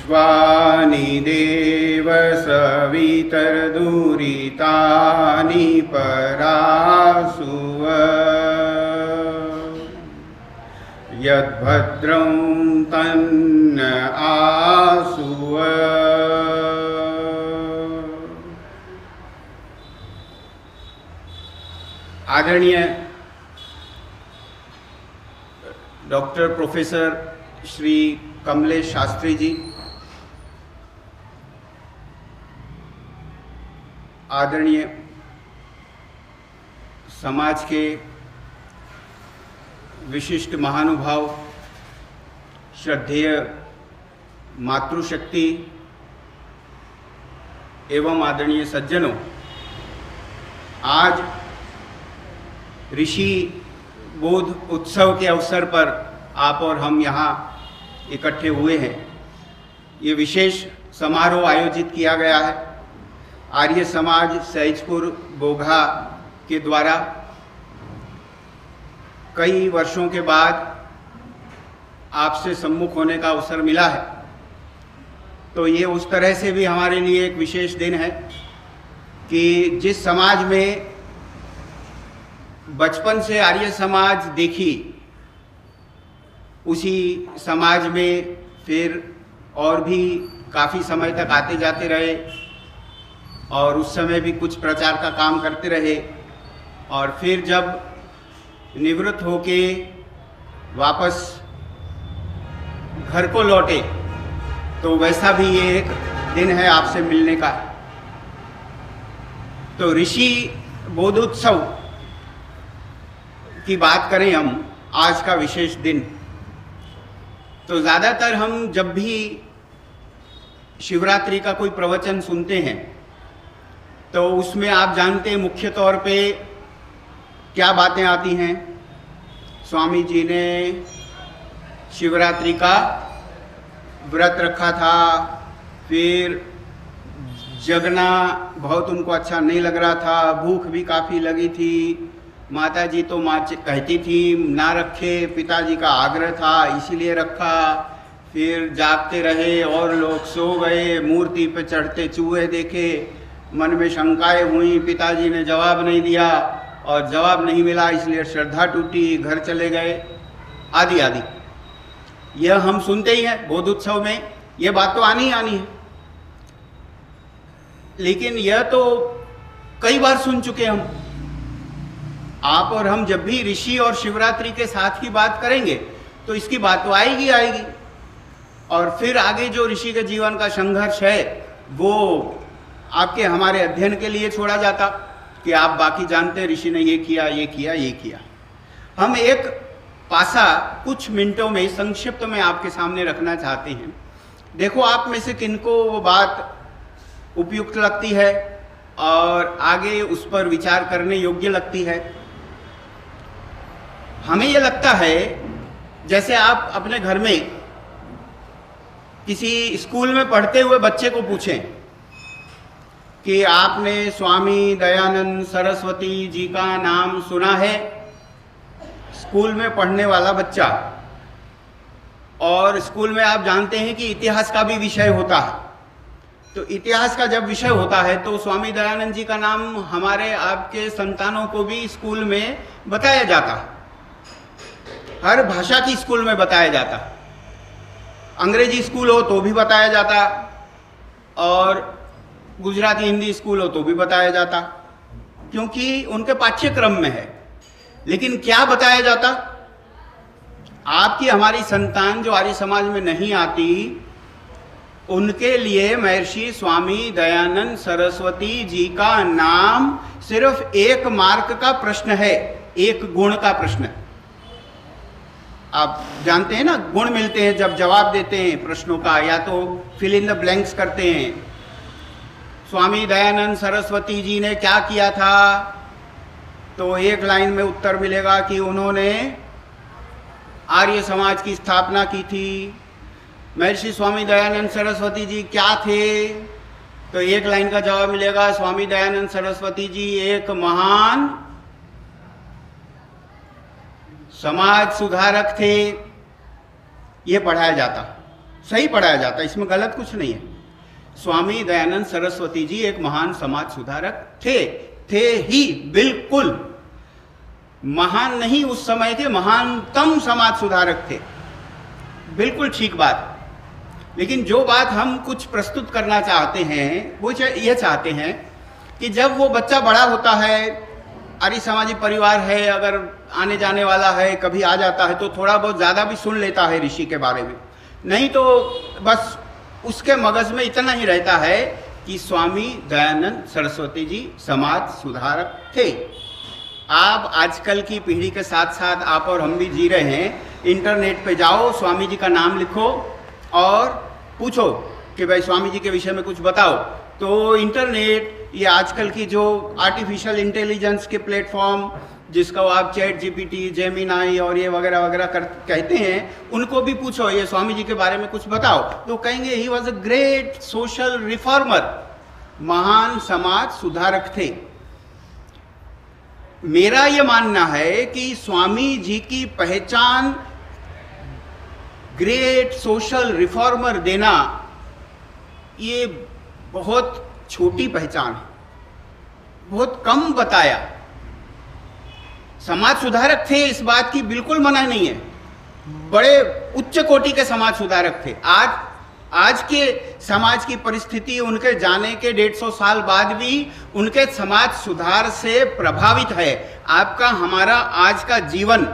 विश्वानि देव सवितर्दुरितानि परासुव यद्भद्रं तन्न आसुव। आदरणीय doctor professor Shri Kamlesh Shastri ji, आदरणीय समाज के विशिष्ट महानुभाव, श्रद्धेय मातृशक्ति एवं आदरणीय सज्जनों, आज ऋषि बोध उत्सव के अवसर पर आप और हम यहाँ इकट्ठे हुए हैं। ये विशेष समारोह आयोजित किया गया है आर्य समाज सहजपुर बोघा के द्वारा। कई वर्षों के बाद आपसे सम्मुख होने का अवसर मिला है, तो ये उस तरह से भी हमारे लिए एक विशेष दिन है कि जिस समाज में बचपन से आर्य समाज देखी, उसी समाज में फिर और भी काफ़ी समय तक आते जाते रहे और उस समय भी कुछ प्रचार का काम करते रहे, और फिर जब निवृत्त होके वापस घर को लौटे तो वैसा भी ये एक दिन है आपसे मिलने का। तो ऋषि बोधोत्सव की बात करें हम, आज का विशेष दिन, तो ज़्यादातर हम जब भी शिवरात्रि का कोई प्रवचन सुनते हैं तो उसमें आप जानते हैं मुख्य तौर पे क्या बातें आती हैं। स्वामी जी ने शिवरात्रि का व्रत रखा था, फिर जगना बहुत उनको अच्छा नहीं लग रहा था, भूख भी काफ़ी लगी थी, माता जी तो माँ कहती थी ना रखे, पिताजी का आग्रह था इसीलिए रखा। फिर जागते रहे और लोग सो गए, मूर्ति पे चढ़ते चूहे देखे, मन में शंकाएं हुई, पिताजी ने जवाब नहीं दिया और जवाब नहीं मिला इसलिए श्रद्धा टूटी, घर चले गए, आदि आदि। यह हम सुनते ही हैं बोधोत्सव में, यह बात तो आनी है। लेकिन यह तो कई बार सुन चुके हम। आप और हम जब भी ऋषि और शिवरात्रि के साथ की बात करेंगे तो इसकी बात तो आएगी। और फिर आगे जो ऋषि के जीवन का संघर्ष है वो आपके हमारे अध्ययन के लिए छोड़ा जाता कि आप बाकी जानते हैं ऋषि ने ये किया। हम एक पासा कुछ मिनटों में संक्षिप्त में आपके सामने रखना चाहते हैं। देखो आप में से किनको वो बात उपयुक्त लगती है और आगे उस पर विचार करने योग्य लगती है। हमें ये लगता है जैसे आप अपने घर में किसी स्कूल में पढ़ते हुए बच्चे को पूछें कि आपने स्वामी दयानंद सरस्वती जी का नाम सुना है। स्कूल में पढ़ने वाला बच्चा, और स्कूल में आप जानते हैं कि इतिहास का भी विषय होता है, तो इतिहास का जब विषय होता है तो स्वामी दयानंद जी का नाम हमारे आपके संतानों को भी स्कूल में बताया जाता है। हर भाषा की स्कूल में बताया जाता, अंग्रेजी स्कूल हो तो भी बताया जाता, और गुजराती हिंदी स्कूल हो तो भी बताया जाता, क्योंकि उनके पाठ्यक्रम में है। लेकिन क्या बताया जाता? आपकी हमारी संतान जो आर्य समाज में नहीं आती, उनके लिए महर्षि स्वामी दयानंद सरस्वती जी का नाम सिर्फ 1 मार्क का प्रश्न है, 1 गुण का प्रश्न है। आप जानते हैं ना, गुण मिलते हैं जब जवाब देते हैं प्रश्नों का, या तो फिल इन द ब्लैंक्स करते हैं। स्वामी दयानंद सरस्वती जी ने क्या किया था, तो 1 लाइन में उत्तर मिलेगा कि उन्होंने आर्य समाज की स्थापना की थी। महर्षि स्वामी दयानंद सरस्वती जी क्या थे, तो 1 लाइन का जवाब मिलेगा, स्वामी दयानंद सरस्वती जी एक महान समाज सुधारक थे। ये पढ़ाया जाता सही पढ़ाया जाता है, इसमें गलत कुछ नहीं है। स्वामी दयानंद सरस्वती जी एक महान समाज सुधारक थे ही, बिल्कुल महान नहीं उस समय के, महानतम समाज सुधारक थे, बिल्कुल ठीक बात। लेकिन जो बात हम कुछ प्रस्तुत करना चाहते हैं वो ये चाहते हैं कि जब वो बच्चा बड़ा होता है, आर्य समाजी परिवार है, अगर आने जाने वाला है, कभी आ जाता है तो थोड़ा बहुत ज़्यादा भी सुन लेता है ऋषि के बारे में, नहीं तो बस उसके मगज में इतना ही रहता है कि स्वामी दयानंद सरस्वती जी समाज सुधारक थे। आप आजकल की पीढ़ी के साथ साथ आप और हम भी जी रहे हैं, इंटरनेट पे जाओ, स्वामी जी का नाम लिखो और पूछो कि भाई स्वामी जी के विषय में कुछ बताओ, तो इंटरनेट, ये आजकल की जो आर्टिफिशियल इंटेलिजेंस के प्लेटफॉर्म जिसको आप चैट जीपीटी, जेमिनाई और ये वगैरह वगैरह कहते हैं, उनको भी पूछो ये स्वामी जी के बारे में कुछ बताओ, तो कहेंगे he was a great social reformer, महान समाज सुधारक थे। मेरा ये मानना है कि स्वामी जी की पहचान ग्रेट सोशल रिफॉर्मर देना ये बहुत छोटी पहचान है, बहुत कम बताया। समाज सुधारक थे, इस बात की बिल्कुल मना नहीं है, बड़े उच्च कोटि के समाज सुधारक थे। आज के समाज की परिस्थिति उनके जाने के 150 साल बाद भी उनके समाज सुधार से प्रभावित है। आपका हमारा आज का जीवन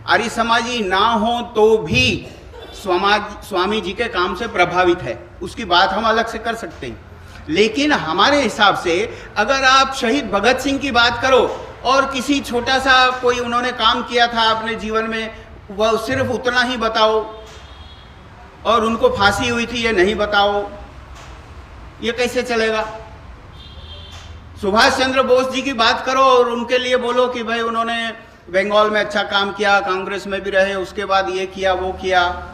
आर्य समाजी ना हो तो भी स्वामी जी के काम से प्रभावित है, उसकी बात हम अलग से कर सकते हैं। लेकिन हमारे हिसाब से अगर आप शहीद भगत सिंह की बात करो और किसी छोटा सा कोई उन्होंने काम किया था अपने जीवन में, वह सिर्फ उतना ही बताओ, और उनको फांसी हुई थी ये नहीं बताओ, ये कैसे चलेगा? सुभाष चंद्र बोस जी की बात करो और उनके लिए बोलो कि भाई उन्होंने बंगाल में अच्छा काम किया, कांग्रेस में भी रहे, उसके बाद ये किया वो किया,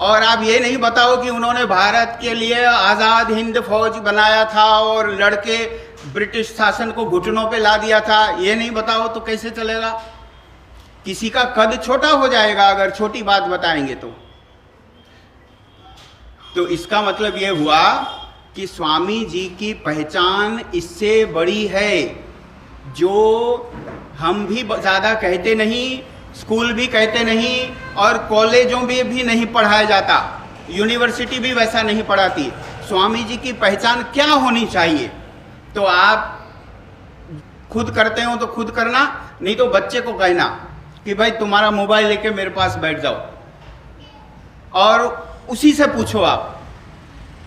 और आप ये नहीं बताओ कि उन्होंने भारत के लिए आज़ाद हिंद फौज बनाया था और लड़के ब्रिटिश शासन को घुटनों पे ला दिया था, ये नहीं बताओ तो कैसे चलेगा? किसी का कद छोटा हो जाएगा अगर छोटी बात बताएंगे तो इसका मतलब ये हुआ कि स्वामी जी की पहचान इससे बड़ी है, जो हम भी ज़्यादा कहते नहीं, स्कूल भी कहते नहीं, और कॉलेजों में भी नहीं पढ़ाया जाता, यूनिवर्सिटी भी वैसा नहीं पढ़ाती। स्वामी जी की पहचान क्या होनी चाहिए? तो आप खुद करते हो तो खुद करना, नहीं तो बच्चे को कहना कि भाई तुम्हारा मोबाइल लेके मेरे पास बैठ जाओ और उसी से पूछो आप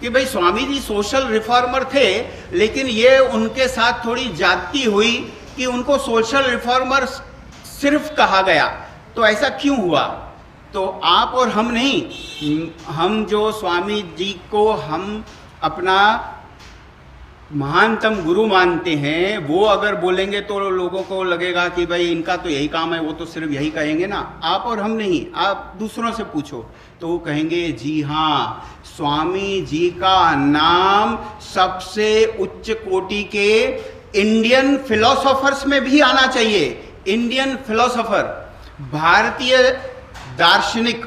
कि भाई स्वामी जी सोशल रिफॉर्मर थे, लेकिन ये उनके साथ थोड़ी जाती हुई कि उनको सोशल रिफॉर्मर सिर्फ कहा गया, तो ऐसा क्यों हुआ? तो आप और हम नहीं, हम जो स्वामी जी को हम अपना महानतम गुरु मानते हैं, वो अगर बोलेंगे तो लोगों को लगेगा कि भाई इनका तो यही काम है, वो तो सिर्फ यही कहेंगे ना। आप और हम नहीं, आप दूसरों से पूछो तो वो कहेंगे जी हाँ, स्वामी जी का नाम सबसे उच्च कोटि के इंडियन फिलोसोफर्स में भी आना चाहिए। इंडियन फिलोसोफर, भारतीय दार्शनिक,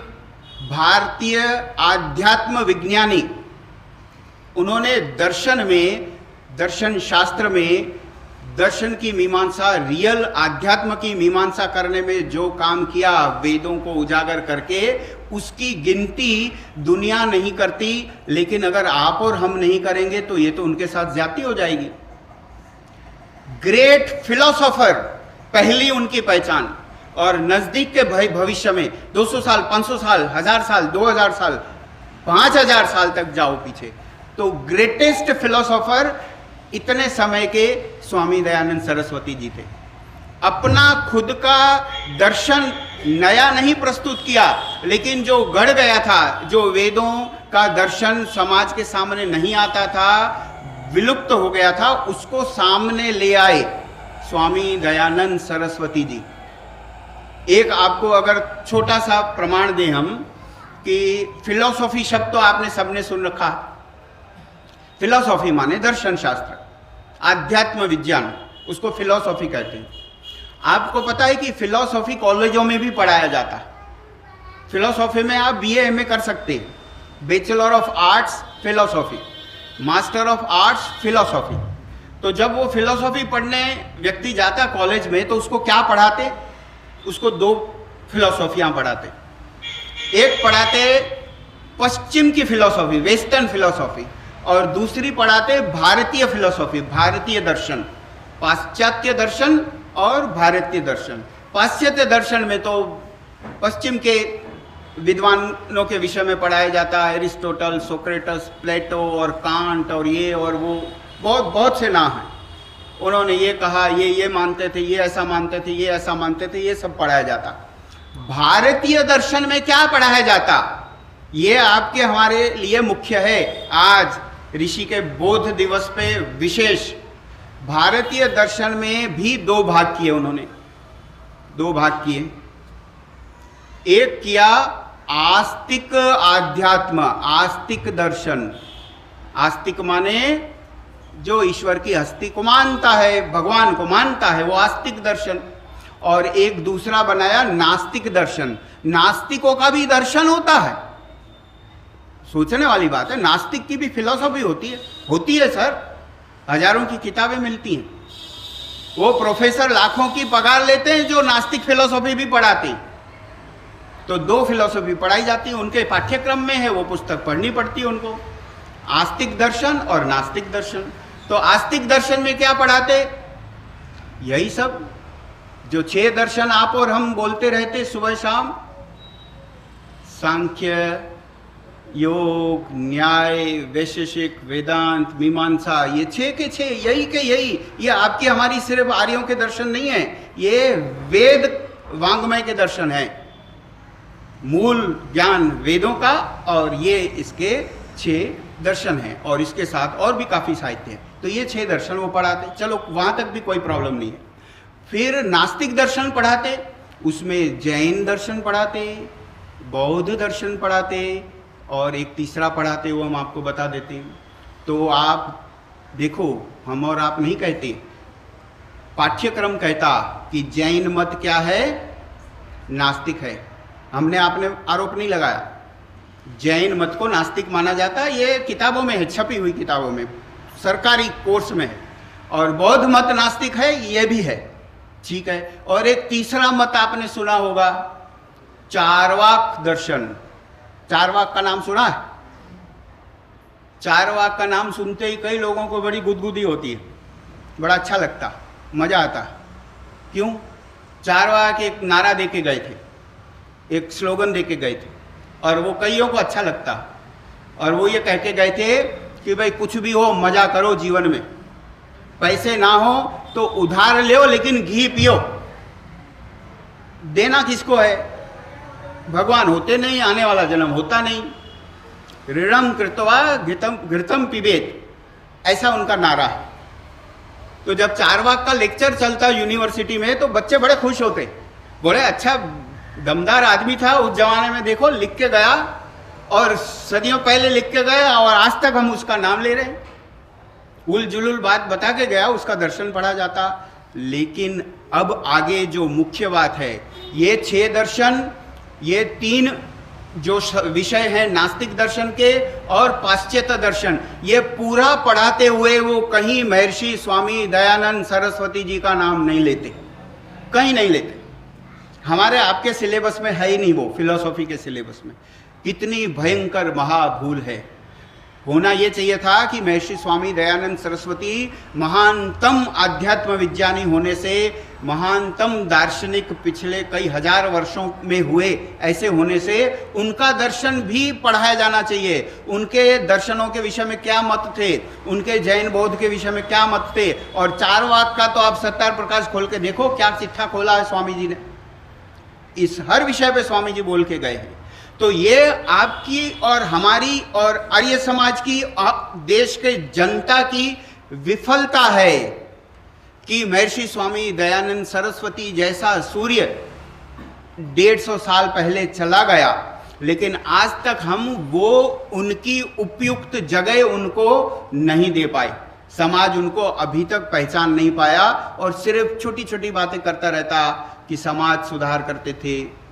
भारतीय आध्यात्म विज्ञानी, उन्होंने दर्शन में, दर्शन शास्त्र में दर्शन की मीमांसा, रियल आध्यात्म की मीमांसा करने में जो काम किया, वेदों को उजागर करके, उसकी गिनती दुनिया नहीं करती। लेकिन अगर आप और हम नहीं करेंगे तो ये तो उनके साथ ज्यादती हो जाएगी। ग्रेट फिलोसोफर पहली उनकी पहचान, और नजदीक के भविष्य में 200 साल, 500 साल, 1000 साल, 2000 साल, 5000 साल तक जाओ पीछे, तो ग्रेटेस्ट फिलोसोफर इतने समय के स्वामी दयानंद सरस्वती जी थे। अपना खुद का दर्शन नया नहीं प्रस्तुत किया, लेकिन जो गढ़ गया था, जो वेदों का दर्शन समाज के सामने नहीं आता था, विलुप्त हो गया था, उसको सामने ले आए स्वामी दयानंद सरस्वती जी। एक आपको अगर छोटा सा प्रमाण दें हम, कि फिलोसॉफी शब्द तो आपने सबने सुन रखा। फिलोसॉफी माने दर्शन शास्त्र, आध्यात्म विज्ञान, उसको फिलोसॉफी कहते हैं। आपको पता है कि फिलोसॉफी कॉलेजों में भी पढ़ाया जाता है। फिलोसॉफी में आप बीए एमए कर सकते हैं, bachelor of arts philosophy, master of arts philosophy. तो जब वो फिलोसॉफी पढ़ने व्यक्ति जाता कॉलेज में तो उसको क्या पढ़ाते? उसको दो फिलोसॉफियां पढ़ाते। एक पढ़ाते पश्चिम की फिलोसॉफी, वेस्टर्न फिलोसॉफी, और दूसरी पढ़ाते भारतीय फिलोसॉफी, भारतीय दर्शन। पाश्चात्य दर्शन और भारतीय दर्शन। पाश्चात्य दर्शन में तो पश्चिम के विद्वानों के विषय में पढ़ाया जाता है, एरिस्टोटल, सोक्रेटस, प्लेटो और कांट और ये और वो, बहुत बहुत से नाम हैं। उन्होंने ये कहा, ये मानते थे, ये ऐसा मानते थे, ये ऐसा मानते थे, ये सब पढ़ाया जाता। भारतीय दर्शन में क्या पढ़ाया जाता, ये आपके हमारे लिए मुख्य है। आज ऋषि के बोध दिवस पे विशेष भारतीय दर्शन में भी दो भाग किए उन्होंने, दो भाग किए। एक किया आस्तिक आध्यात्म, आस्तिक दर्शन। आस्तिक माने जो ईश्वर की हस्ती को मानता है, भगवान को मानता है, वो आस्तिक दर्शन। और एक दूसरा बनाया नास्तिक दर्शन। नास्तिकों का भी दर्शन होता है, सोचने वाली बात है। नास्तिक की भी फिलॉसफी होती है सर, हजारों की किताबें मिलती हैं। वो प्रोफेसर लाखों की पगार लेते हैं जो नास्तिक फिलॉसफी भी पढ़ाते हैं। तो दो फिलॉसफी पढ़ाई जाती है, उनके पाठ्यक्रम में है, वो पुस्तक पढ़नी पड़ती है उनको, आस्तिक दर्शन और नास्तिक दर्शन। तो आस्तिक दर्शन में क्या पढ़ाते? यही सब जो 6 दर्शन आप और हम बोलते रहते सुबह शाम, सांख्य, योग, न्याय, वैशेषिक, वेदांत, मीमांसा, ये 6 के 6 यही के यही। ये आपकी हमारी सिर्फ आर्यों के दर्शन नहीं है, ये वेद वांग्मय के दर्शन है, मूल ज्ञान वेदों का, और ये इसके 6 दर्शन हैं। और इसके साथ और भी काफ़ी साहित्य है। तो ये 6 दर्शन वो पढ़ाते, चलो वहाँ तक भी कोई प्रॉब्लम नहीं है। फिर नास्तिक दर्शन पढ़ाते, उसमें जैन दर्शन पढ़ाते, बौद्ध दर्शन पढ़ाते, और एक तीसरा पढ़ाते, वो हम आपको बता देते हैं। तो आप देखो, हम और आप नहीं कहते, पाठ्यक्रम कहता कि जैन मत क्या है, नास्तिक है। हमने आपने आरोप नहीं लगाया, जैन मत को नास्तिक माना जाता है, ये किताबों में है, छपी हुई किताबों में, सरकारी कोर्स में है। और बौद्ध मत नास्तिक है, ये भी है, ठीक है। और एक तीसरा मत आपने सुना होगा, चारवाक दर्शन। चारवाक का नाम सुना है? चारवाक का नाम सुनते ही कई लोगों को बड़ी गुदगुदी होती है, बड़ा अच्छा लगता, मजा आता। क्यों? चारवाक एक नारा दे के गए थे, एक स्लोगन दे के गए थे, और वो कईयों को अच्छा लगता। और वो ये कह के गए थे कि भाई कुछ भी हो मजा करो जीवन में, पैसे ना हो तो उधार लो लेकिन घी पियो। देना किसको है? भगवान होते नहीं, आने वाला जन्म होता नहीं। ऋणम कृत्वा घृतम पिबेत, ऐसा उनका नारा है। तो जब चारवाक का लेक्चर चलता यूनिवर्सिटी में तो बच्चे बड़े खुश होते, बोले अच्छा दमदार आदमी था उस जमाने में, देखो लिख के गया, और सदियों पहले लिख के गया, और आज तक हम उसका नाम ले रहे हैं। उल जुलुल बात बता के गया, उसका दर्शन पढ़ा जाता। लेकिन अब आगे जो मुख्य बात है, ये 6 दर्शन, ये 3 जो विषय हैं नास्तिक दर्शन के और पाश्चात्य दर्शन, ये पूरा पढ़ाते हुए वो कहीं महर्षि स्वामी दयानंद सरस्वती जी का नाम नहीं लेते, कहीं नहीं लेते। हमारे आपके सिलेबस में है ही नहीं वो, फिलॉसफी के सिलेबस में। कितनी भयंकर महाभूल है। होना ये चाहिए था कि महर्षि स्वामी दयानंद सरस्वती महानतम आध्यात्म विज्ञानी होने से, महानतम दार्शनिक पिछले कई हजार वर्षों में हुए ऐसे होने से, उनका दर्शन भी पढ़ाया जाना चाहिए। उनके दर्शनों के विषय में क्या मत थे, उनके जैन बौद्ध के विषय में क्या मत थे। और चारवाक का तो आप सत्तार प्रकाश खोल के देखो, क्या चिट्ठा खोला है स्वामी जी ने, इस हर विषय पे स्वामी जी बोल के गए हैं। तो ये आपकी और हमारी और आर्य समाज की, देश के जनता की विफलता है कि महर्षि स्वामी दयानंद सरस्वती जैसा सूर्य 150 साल पहले चला गया, लेकिन आज तक हम वो उनकी उपयुक्त जगह उनको नहीं दे पाए। समाज उनको अभी तक पहचान नहीं पाया, और सिर्फ छोटी छोटी बातें करता रहता कि समाज सुधार करते थे,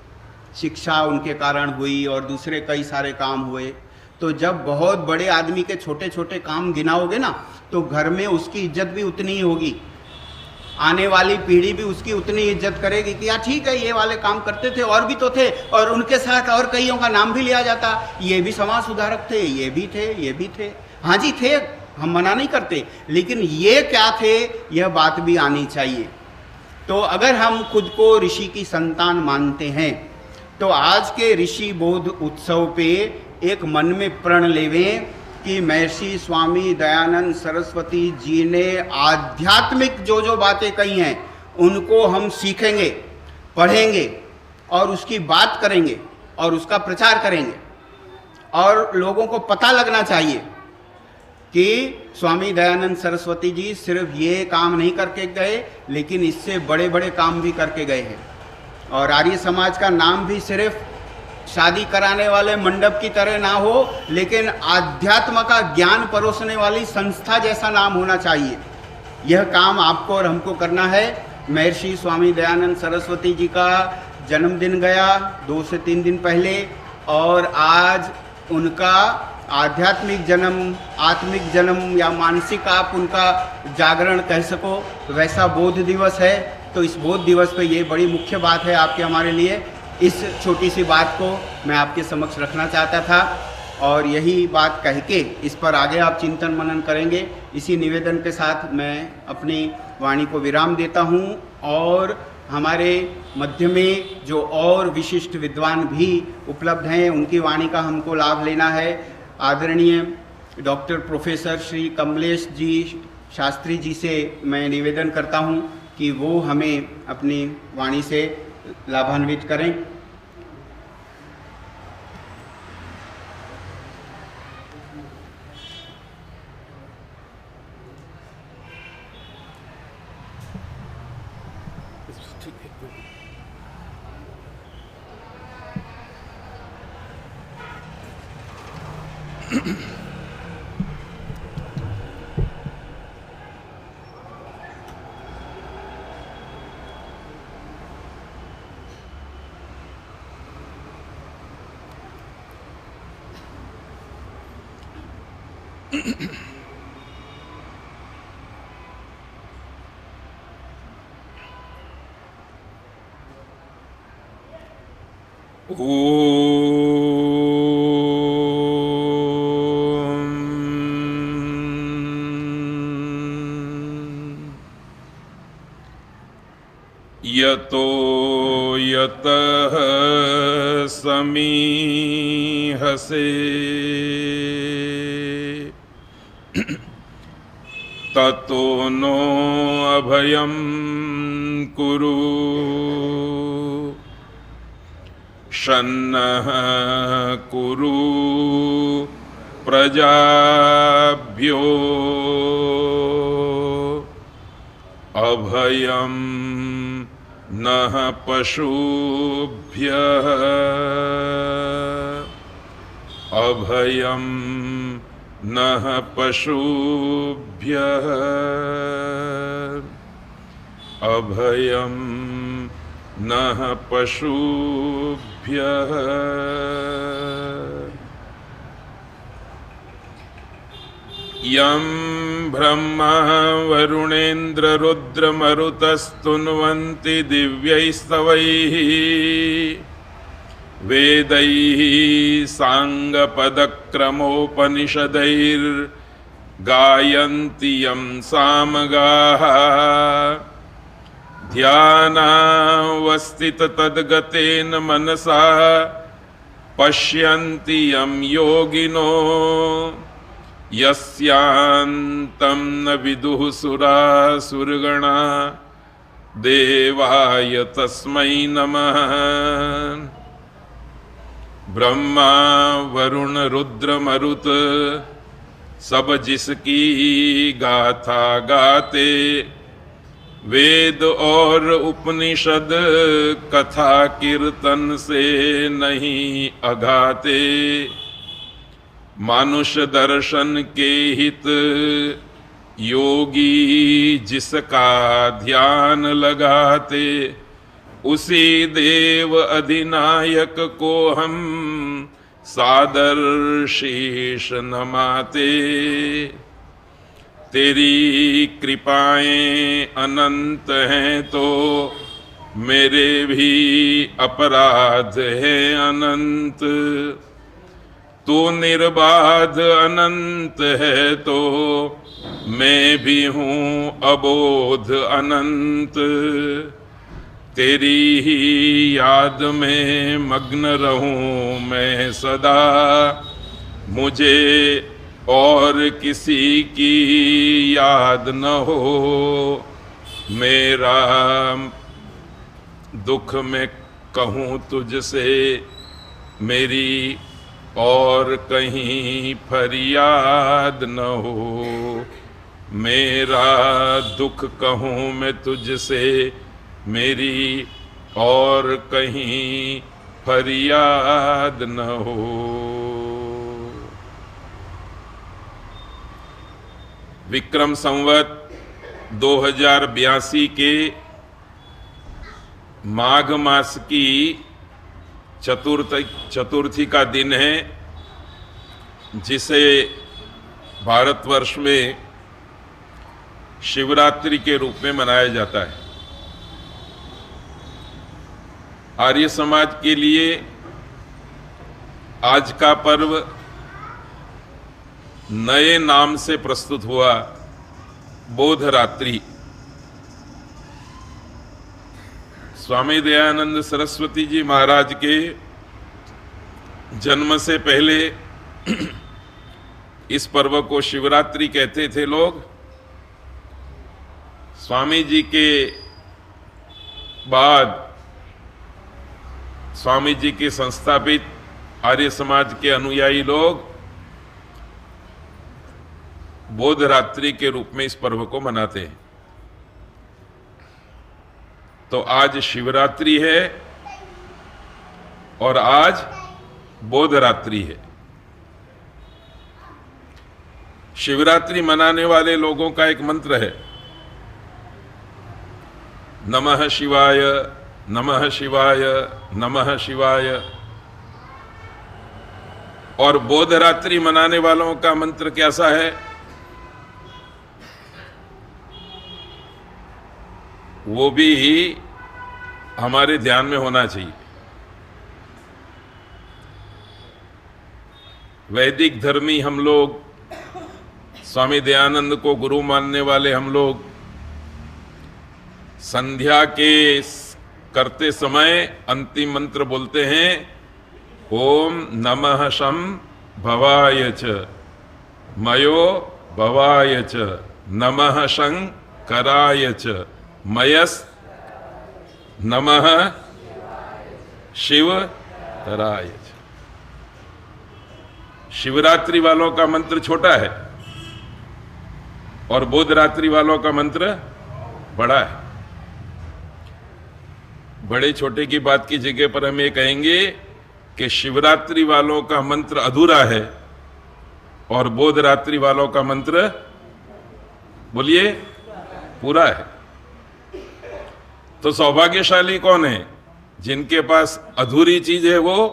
शिक्षा उनके कारण हुई और दूसरे कई सारे काम हुए। तो जब बहुत बड़े आदमी के छोटे छोटे काम गिनाओगे ना, तो घर में उसकी इज्जत भी उतनी ही होगी, आने वाली पीढ़ी भी उसकी उतनी इज्जत करेगी कि यार ठीक है, ये वाले काम करते थे, और भी तो थे, और उनके साथ और कईयों का नाम भी लिया जाता, ये भी समाज सुधारक थे, ये भी थे, ये भी थे। हाँ जी थे, हम मना नहीं करते, लेकिन ये क्या थे, यह बात भी आनी चाहिए। तो अगर हम खुद को ऋषि की संतान मानते हैं, तो आज के ऋषि बोध उत्सव पे एक मन में प्रण लेवें कि महर्षि स्वामी दयानंद सरस्वती जी ने आध्यात्मिक जो जो बातें कही हैं, उनको हम सीखेंगे, पढ़ेंगे और उसकी बात करेंगे और उसका प्रचार करेंगे। और लोगों को पता लगना चाहिए कि स्वामी दयानंद सरस्वती जी सिर्फ ये काम नहीं करके गए, लेकिन इससे बड़े बड़े काम भी करके गए हैं। और आर्य समाज का नाम भी सिर्फ शादी कराने वाले मंडप की तरह ना हो, लेकिन आध्यात्म का ज्ञान परोसने वाली संस्था जैसा नाम होना चाहिए। यह काम आपको और हमको करना है। महर्षि स्वामी दयानंद सरस्वती जी का जन्मदिन गया 2 से 3 दिन पहले, और आज उनका आध्यात्मिक जन्म, आत्मिक जन्म या मानसिक आप उनका जागरण कह सको, वैसा बोध दिवस है। तो इस बोध दिवस पे ये बड़ी मुख्य बात है आपके हमारे लिए। इस छोटी सी बात को मैं आपके समक्ष रखना चाहता था, और यही बात कह के इस पर आगे आप चिंतन मनन करेंगे। इसी निवेदन के साथ मैं अपनी वाणी को विराम देता हूँ, और हमारे मध्य में जो और विशिष्ट विद्वान भी उपलब्ध हैं, उनकी वाणी का हमको लाभ लेना है। आदरणीय डॉक्टर प्रोफेसर श्री कमलेश जी शास्त्री जी से मैं निवेदन करता हूँ कि वो हमें अपनी वाणी से लाभान्वित करें। यतो यतः समीहसे ततो नो अभयं कुरु शन्नः कुरु प्रजाभ्यो अभयं नः पशुभ्यः अभयं नः पशुभ्यः अभयं नः पशुभ्यः यं ब्रह्मा वरुणेन्द्र रुद्रमरुतस्तुन्वन्ति दिव्यैस्तवैः वेदैः साङ्गपदक्रमोपनिषदैर्गायन्ति यं सामगाः ध्यानावस्थिततद्गतेन मनसा पश्यन्ति यं योगिनो यस्यान्तं न विदुः सुरासुरगणा देवाय तस्मै नमः। ब्रह्मा वरुण रुद्र मरुत सब जिसकी गाथा गाते, वेद और उपनिषद कथा कीर्तन से नहीं अघाते। मानुष दर्शन के हित योगी जिसका ध्यान लगाते, उसी देव अधिनायक को हम सादर शीश नमाते। तेरी कृपाएं अनंत हैं तो मेरे भी अपराध हैं अनंत। तू निर्बाध अनंत है तो मैं भी हूँ अबोध अनंत। तेरी ही याद में मग्न रहूं मैं सदा। मुझे और किसी की याद न हो। मेरा दुख में कहूँ तुझसे, मेरी और कहीं फरियाद न हो। मेरा दुख कहूँ मैं तुझसे, मेरी और कहीं फरियाद न हो। विक्रम संवत 2082 के माघ मास की चतुर्थी का दिन है, जिसे भारतवर्ष में शिवरात्रि के रूप में मनाया जाता है। आर्य समाज के लिए आज का पर्व नए नाम से प्रस्तुत हुआ, बोधरात्रि। स्वामी दयानंद सरस्वती जी महाराज के जन्म से पहले इस पर्व को शिवरात्रि कहते थे लोग। स्वामी जी के बाद स्वामी जी के संस्थापित आर्य समाज के अनुयायी लोग बोधरात्रि के रूप में इस पर्व को मनाते हैं। तो आज शिवरात्रि है और आज बोधरात्रि है। शिवरात्रि मनाने वाले लोगों का एक मंत्र है, नमः शिवाय नमः शिवाय नमः शिवाय। और बोधरात्रि मनाने वालों का मंत्र कैसा है? वो भी हमारे ध्यान में होना चाहिए। वैदिक धर्मी हम लोग, स्वामी दयानंद को गुरु मानने वाले हम लोग, संध्या के करते समय अंतिम मंत्र बोलते हैं, ओम नमः शं भवाय च मयो भवाय च नमः शंकराय च मयस नमः शिव तराय। शिवरात्रि वालों का मंत्र छोटा है और बोधरात्रि वालों का मंत्र बड़ा है। बड़े छोटे की बात की जगह पर हम ये कहेंगे कि शिवरात्रि वालों का मंत्र अधूरा है और बोधरात्रि वालों का मंत्र, बोलिए, पूरा है। तो सौभाग्यशाली कौन है? जिनके पास अधूरी चीज है वो,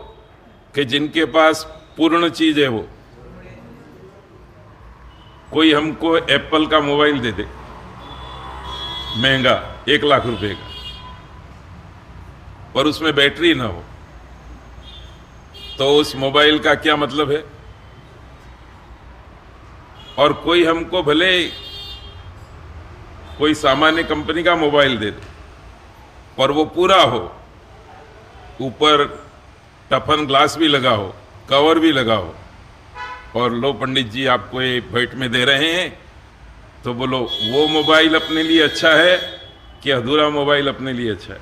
कि जिनके पास पूर्ण चीज है वो। कोई हमको एप्पल का मोबाइल दे दे, महंगा 1 लाख रुपए का, पर उसमें बैटरी ना हो, तो उस मोबाइल का क्या मतलब है? और कोई हमको भले कोई सामान्य कंपनी का मोबाइल दे दे, पर वो पूरा हो, ऊपर टफन ग्लास भी लगा हो, कवर भी लगा हो, और लो पंडित जी आपको ये भेंट में दे रहे हैं, तो बोलो वो मोबाइल अपने लिए अच्छा है कि अधूरा मोबाइल अपने लिए अच्छा है?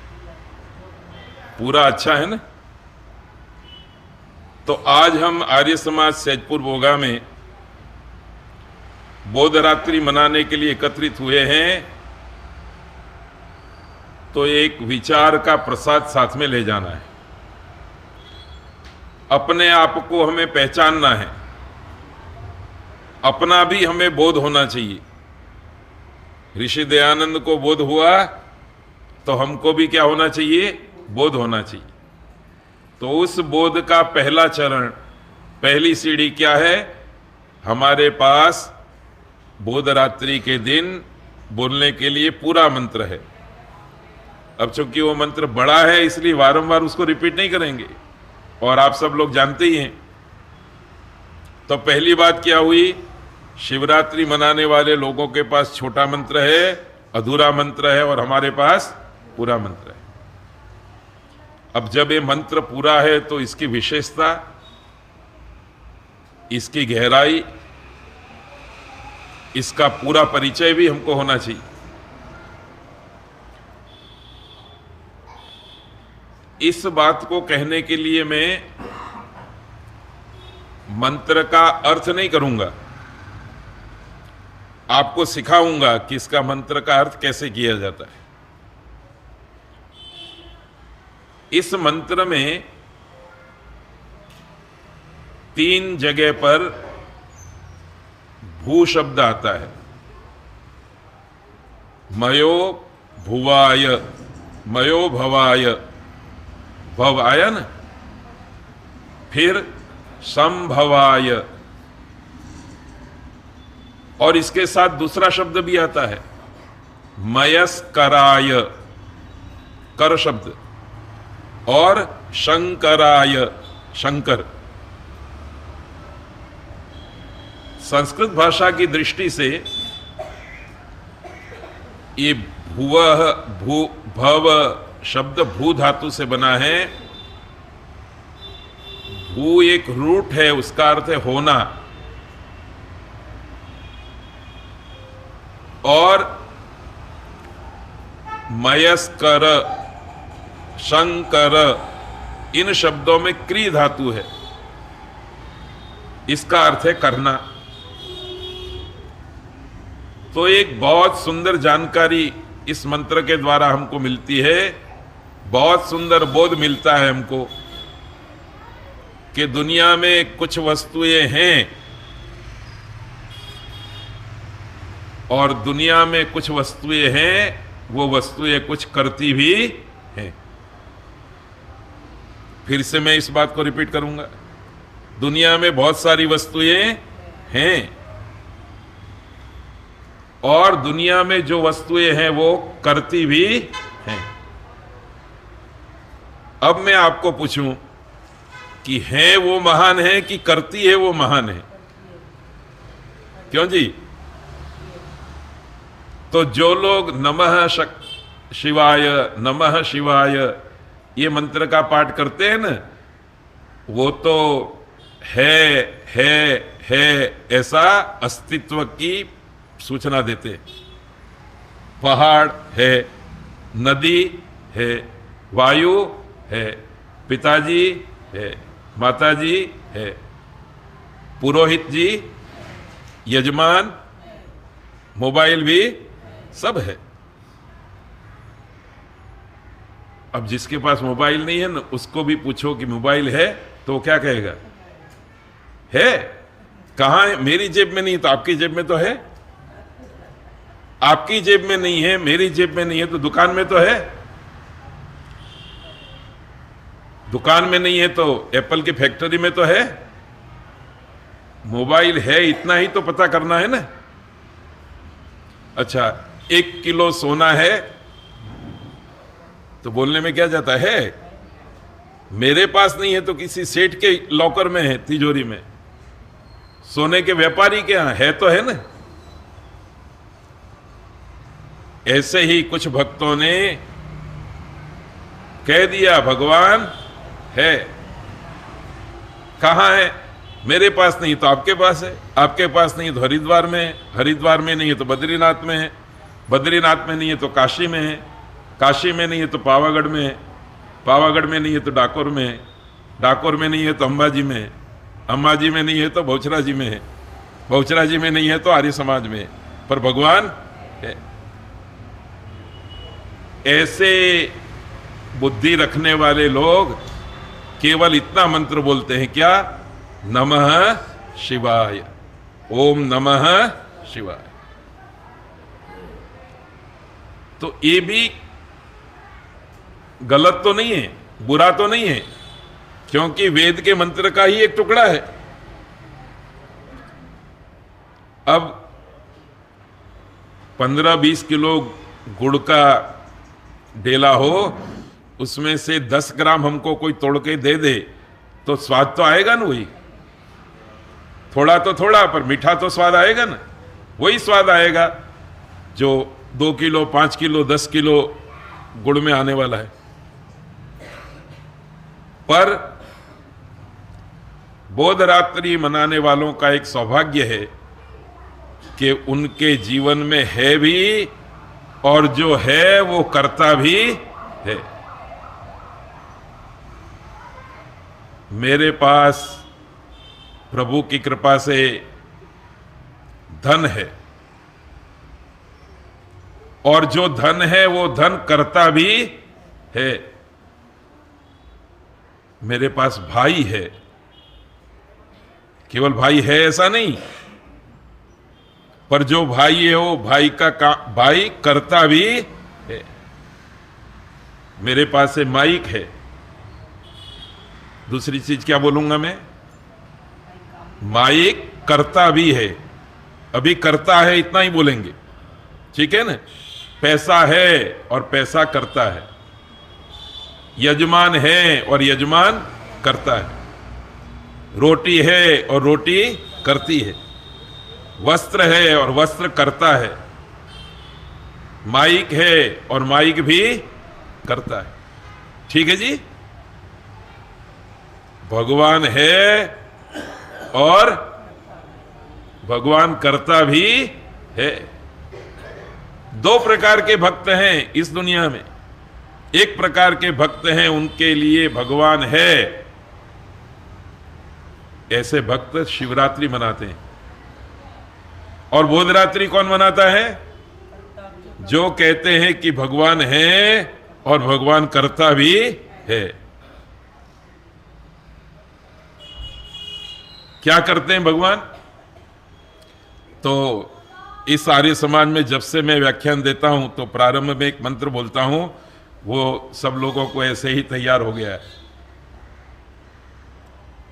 पूरा अच्छा है ना। तो आज हम आर्य समाज सैदपुर बोगा में बोधरात्रि मनाने के लिए एकत्रित हुए हैं, तो एक विचार का प्रसाद साथ में ले जाना है। अपने आप को हमें पहचानना है, अपना भी हमें बोध होना चाहिए। ऋषि दयानंद को बोध हुआ तो हमको भी क्या होना चाहिए? बोध होना चाहिए। तो उस बोध का पहला चरण पहली सीढ़ी क्या है? हमारे पास बोधरात्रि के दिन बोलने के लिए पूरा मंत्र है। अब चूंकि वो मंत्र बड़ा है इसलिए बारंबार उसको रिपीट नहीं करेंगे और आप सब लोग जानते ही हैं। तो पहली बात क्या हुई? शिवरात्रि मनाने वाले लोगों के पास छोटा मंत्र है, अधूरा मंत्र है, और हमारे पास पूरा मंत्र है। अब जब ये मंत्र पूरा है तो इसकी विशेषता, इसकी गहराई, इसका पूरा परिचय भी हमको होना चाहिए। इस बात को कहने के लिए मैं मंत्र का अर्थ नहीं करूंगा, आपको सिखाऊंगा कि इसका मंत्र का अर्थ कैसे किया जाता है। इस मंत्र में 3 जगह पर भू शब्द आता है। मयो भुवाय, मयो भवाय, भव आया ना, फिर संभवाय, और इसके साथ दूसरा शब्द भी आता है मयस्कराय, कर शब्द, और शंकराय, शंकर। संस्कृत भाषा की दृष्टि से ये भुवः, भू, भव शब्द भू धातु से बना है। भू एक रूट है, उसका अर्थ है होना, और मयस्कर, शंकर, इन शब्दों में क्री धातु है, इसका अर्थ है करना। तो एक बहुत सुंदर जानकारी इस मंत्र के द्वारा हमको मिलती है, बहुत सुंदर बोध मिलता है हमको कि दुनिया में कुछ वस्तुएं हैं और दुनिया में कुछ वस्तुएं हैं, वो वस्तुएं कुछ करती भी हैं। फिर से मैं इस बात को रिपीट करूंगा, दुनिया में बहुत सारी वस्तुएं हैं और दुनिया में जो वस्तुएं हैं वो करती भी हैं। अब मैं आपको पूछूं कि है वो महान है कि करती है वो महान है? क्यों जी? तो जो लोग नमः शिवाय, नमः शिवाय ये मंत्र का पाठ करते हैं ना, वो तो है ऐसा अस्तित्व की सूचना देते हैं। पहाड़ है, नदी है, वायु है, पिताजी है, माताजी है, पुरोहित जी, यजमान, मोबाइल भी सब है। अब जिसके पास मोबाइल नहीं है ना, उसको भी पूछो कि मोबाइल है तो वो क्या कहेगा? है। कहां है? मेरी जेब में नहीं, तो आपकी जेब में तो है। आपकी जेब में नहीं है, मेरी जेब में नहीं है, तो दुकान में तो है। दुकान में नहीं है तो एप्पल की फैक्ट्री में तो है। मोबाइल है, इतना ही तो पता करना है ना। अच्छा, 1 किलो सोना है तो बोलने में क्या जाता है? मेरे पास नहीं है तो किसी सेठ के लॉकर में है, तिजोरी में। सोने के व्यापारी के यहां है तो है ना। ऐसे ही कुछ भक्तों ने कह दिया भगवान है। कहां है? मेरे पास नहीं तो आपके पास है, आपके पास नहीं तो हरिद्वार में है, हरिद्वार में नहीं है तो बद्रीनाथ में है, बद्रीनाथ में नहीं है तो काशी में है, काशी में नहीं है तो पावागढ़ में है, पावागढ़ में नहीं है तो डाकोर में है, डाकोर में नहीं है तो अंबाजी में है, अंबाजी में नहीं है तो बहुचरा जी में है, बहुचरा जी में नहीं है तो आर्य समाज में है, पर भगवान है। ऐसे बुद्धि रखने वाले लोग केवल इतना मंत्र बोलते हैं, क्या? नमः शिवाय, ओम नमः शिवाय। तो ये भी गलत तो नहीं है, बुरा तो नहीं है, क्योंकि वेद के मंत्र का ही एक टुकड़ा है। अब 15-20 किलो गुड़ का डेला हो, उसमें से 10 ग्राम हमको कोई तोड़ के दे दे तो स्वाद तो आएगा ना, वही थोड़ा तो थोड़ा, पर मीठा तो स्वाद आएगा ना। वही स्वाद आएगा जो 2 किलो 5 किलो 10 किलो गुड़ में आने वाला है। पर बोधरात्रि मनाने वालों का एक सौभाग्य है कि उनके जीवन में है भी, और जो है वो करता भी है। मेरे पास प्रभु की कृपा से धन है, और जो धन है वो धन करता भी है। मेरे पास भाई है, केवल भाई है ऐसा नहीं, पर जो भाई है वो भाई का काम भाई करता भी है। मेरे पास है माइक है, दूसरी चीज क्या बोलूंगा मैं, माइक करता भी है। अभी करता है इतना ही बोलेंगे, ठीक है ना। पैसा है और पैसा करता है, यजमान है और यजमान करता है, रोटी है और रोटी करती है, वस्त्र है और वस्त्र करता है, माइक है और माइक भी करता है। ठीक है जी, भगवान है और भगवान करता भी है। 2 प्रकार के भक्त हैं इस दुनिया में। एक प्रकार के भक्त हैं, उनके लिए भगवान है, ऐसे भक्त शिवरात्रि मनाते हैं। और बोधरात्रि कौन मनाता है, जो कहते हैं कि भगवान है और भगवान करता भी है। क्या करते हैं भगवान? तो इस आर्य समाज में जब से मैं व्याख्यान देता हूं तो प्रारंभ में एक मंत्र बोलता हूं, वो सब लोगों को ऐसे ही तैयार हो गया है।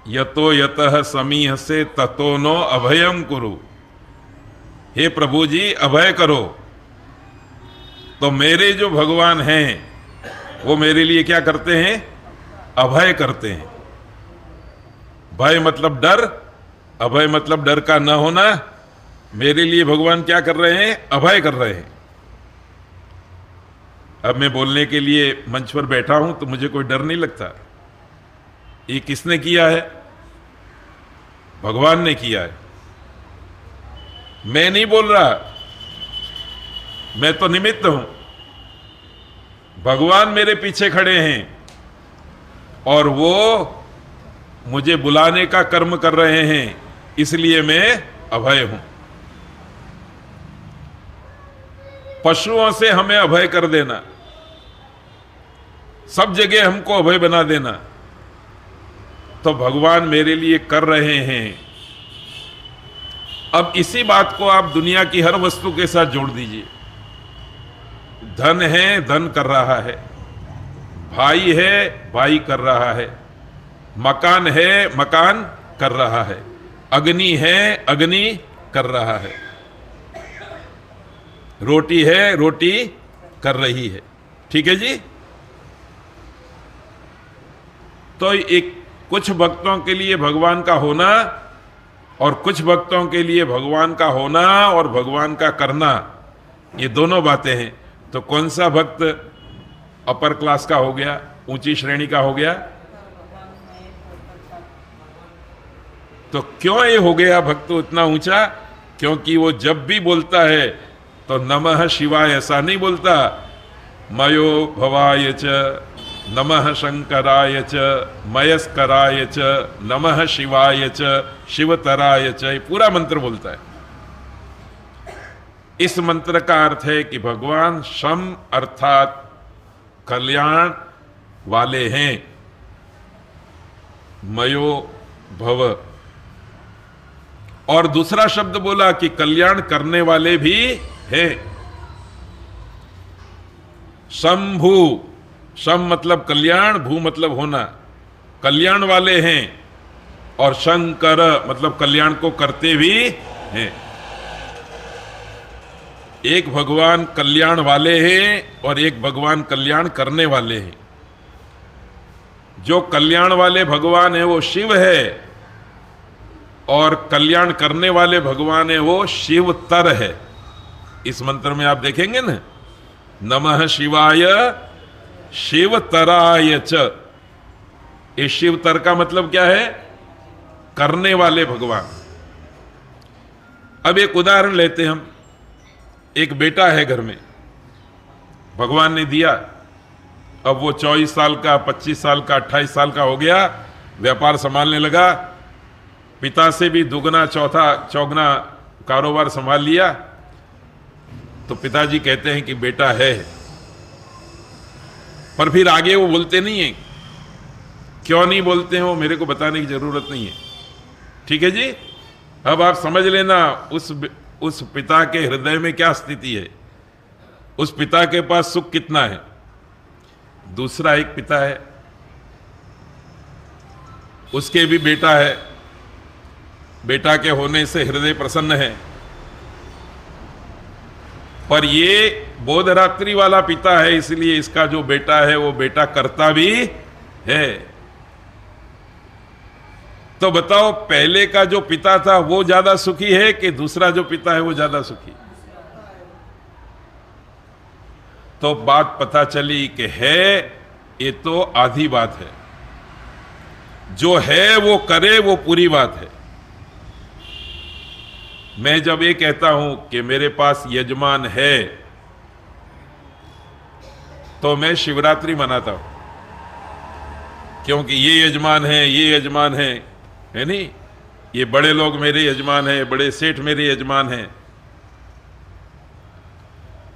यतो यतः समीह से ततो नो अभयम कुरु। हे प्रभु जी अभय करो। तो मेरे जो भगवान हैं वो मेरे लिए क्या करते हैं? अभय करते हैं। भय मतलब डर, अभय मतलब डर का न होना। मेरे लिए भगवान क्या कर रहे हैं? अभय कर रहे हैं। अब मैं बोलने के लिए मंच पर बैठा हूं तो मुझे कोई डर नहीं लगता। ये किसने किया है? भगवान ने किया है। मैं नहीं बोल रहा, मैं तो निमित्त हूं। भगवान मेरे पीछे खड़े हैं और वो मुझे बुलाने का कर्म कर रहे हैं, इसलिए मैं अभय हूं। पशुओं से हमें अभय कर देना, सब जगह हमको अभय बना देना, तो भगवान मेरे लिए कर रहे हैं। अब इसी बात को आप दुनिया की हर वस्तु के साथ जोड़ दीजिए। धन है, धन कर रहा है। भाई है, भाई कर रहा है। मकान है, मकान कर रहा है। अग्नि है, अग्नि कर रहा है। रोटी है, रोटी कर रही है। ठीक है जी। तो एक कुछ भक्तों के लिए भगवान का होना और कुछ भक्तों के लिए भगवान का होना और भगवान का करना, ये दोनों बातें हैं। तो कौन सा भक्त अपर क्लास का हो गया, ऊंची श्रेणी का हो गया? तो क्यों ये हो गया भक्त इतना ऊंचा? क्योंकि वो जब भी बोलता है तो नमः शिवाय ऐसा नहीं बोलता, मयो भवाय च, नमः शंकराय च, मयस्कराय च, नमः शिवाय च, शिवतराय च, ये पूरा मंत्र बोलता है। इस मंत्र का अर्थ है कि भगवान शम अर्थात कल्याण वाले हैं। मयो भव। और दूसरा शब्द बोला कि कल्याण करने वाले भी हैं। शंभु, शम मतलब कल्याण, भू मतलब होना, कल्याण वाले हैं। और शंकर मतलब कल्याण को करते भी हैं। एक भगवान कल्याण वाले हैं और एक भगवान कल्याण करने वाले हैं। जो कल्याण वाले भगवान है वो शिव है और कल्याण करने वाले भगवान है वो शिवतर है। इस मंत्र में आप देखेंगे ना, नमः शिवाय शिवतराय च। इस शिवतर का मतलब क्या है? करने वाले भगवान। अब एक उदाहरण लेते हैं हम। एक बेटा है घर में, भगवान ने दिया। अब वो 24 साल का, 25 साल का, 28 साल का हो गया, व्यापार संभालने लगा, पिता से भी दुगना चौगना कारोबार संभाल लिया। तो पिताजी कहते हैं कि बेटा है, पर फिर आगे वो बोलते नहीं है। क्यों नहीं बोलते हैं वो मेरे को बताने की जरूरत नहीं है, ठीक है जी। अब आप समझ लेना उस पिता के हृदय में क्या स्थिति है, उस पिता के पास सुख कितना है। दूसरा एक पिता है, उसके भी बेटा है, बेटा के होने से हृदय प्रसन्न है, पर ये बोधरात्रि वाला पिता है, इसलिए इसका जो बेटा है वो बेटा करता भी है। तो बताओ, पहले का जो पिता था वो ज्यादा सुखी है कि दूसरा जो पिता है वो ज्यादा सुखी? तो बात पता चली कि है, ये तो आधी बात है। जो है वो करे, वो पूरी बात है। मैं जब ये कहता हूं कि मेरे पास यजमान है, तो मैं शिवरात्रि मनाता हूं, क्योंकि ये यजमान है नहीं, ये बड़े लोग मेरे यजमान हैं, बड़े सेठ मेरे यजमान हैं।